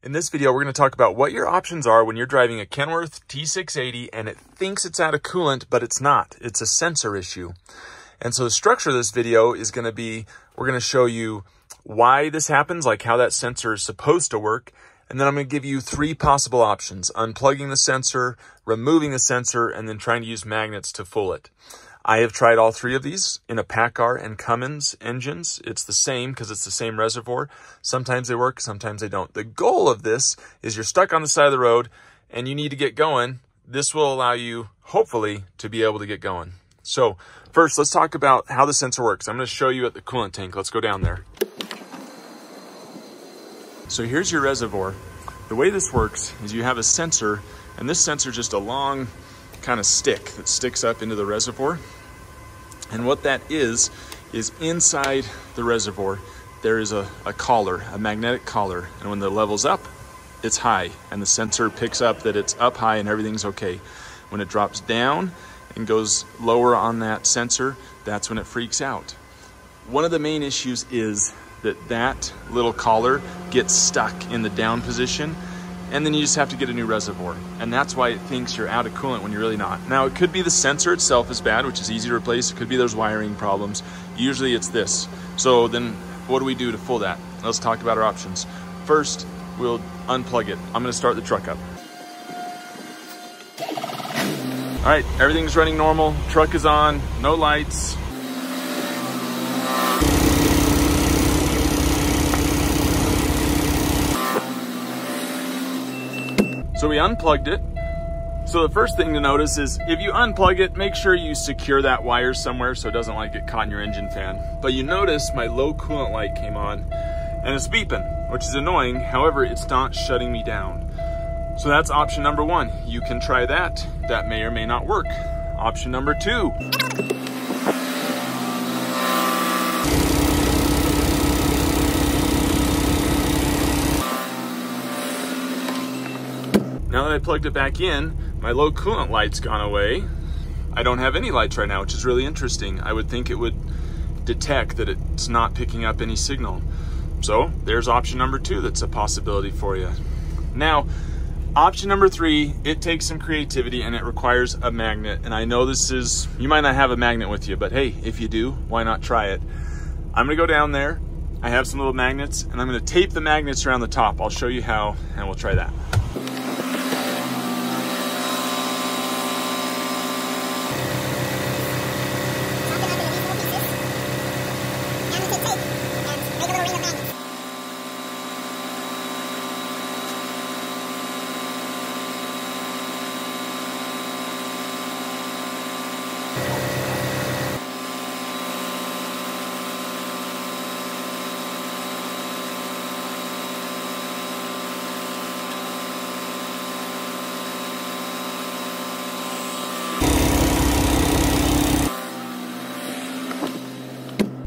In this video, we're going to talk about what your options are when you're driving a Kenworth T680 and it thinks it's out of coolant, but it's not. It's a sensor issue. And so the structure of this video is going to be, we're going to show you why this happens, like how that sensor is supposed to work. And then I'm going to give you 3 possible options: unplugging the sensor, removing the sensor, and then trying to use magnets to fool it. I have tried all 3 of these in a Packard and Cummins engines. It's the same because it's the same reservoir. Sometimes they work, sometimes they don't. The goal of this is you're stuck on the side of the road and you need to get going. This will allow you, hopefully, to be able to get going. So first, let's talk about how the sensor works. I'm going to show you at the coolant tank. Let's go down there. So here's your reservoir. The way this works is you have a sensor, and this sensor is just a long kind of stick that sticks up into the reservoir. And what that is inside the reservoir, there is a collar, a magnetic collar. And when the level's up, it's high, and the sensor picks up that it's up high and everything's okay. When it drops down and goes lower on that sensor, that's when it freaks out. One of the main issues is that little collar gets stuck in the down position, and then you just have to get a new reservoir. And that's why it thinks you're out of coolant when you're really not. Now, it could be the sensor itself is bad, which is easy to replace. It could be those wiring problems. Usually it's this. So then what do we do to fool that? Let's talk about our options. First, we'll unplug it. I'm gonna start the truck up. All right, everything's running normal. Truck is on, no lights. So we unplugged it. So the first thing to notice is if you unplug it, make sure you secure that wire somewhere so it doesn't like get caught in your engine fan. But you notice my low coolant light came on and it's beeping, which is annoying. However, it's not shutting me down. So that's option number 1. You can try that. That may or may not work. Option number 2. Now that I plugged it back in, my low coolant light's gone away. I don't have any lights right now, which is really interesting. I would think it would detect that it's not picking up any signal. So there's option number 2 that's a possibility for you. Now, option number 3, it takes some creativity and it requires a magnet. And I know this is, you might not have a magnet with you, but hey, if you do, why not try it? I'm gonna go down there. I have some little magnets and I'm gonna tape the magnets around the top. I'll show you how, and we'll try that.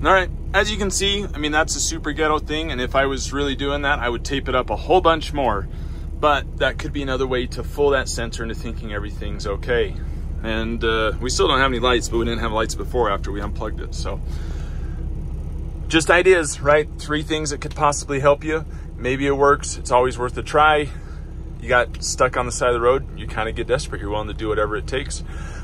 All right, as you can see, I mean, that's a super ghetto thing, and if I was really doing that, I would tape it up a whole bunch more. But that could be another way to fool that sensor into thinking everything's okay. And we still don't have any lights, but we didn't have lights before after we unplugged it, so. Just ideas, right? 3 things that could possibly help you. Maybe it works, it's always worth a try. You got stuck on the side of the road, you kind of get desperate, you're willing to do whatever it takes.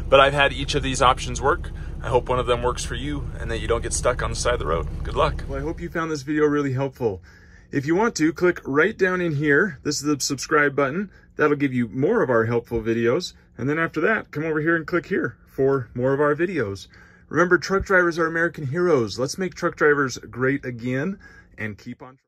But I've had each of these options work. I hope one of them works for you and that you don't get stuck on the side of the road. Good luck. Well, I hope you found this video really helpful. If you want to, click right down in here. This is the subscribe button. That'll give you more of our helpful videos. And then after that, come over here and click here for more of our videos. Remember, truck drivers are American heroes. Let's make truck drivers great again and keep on.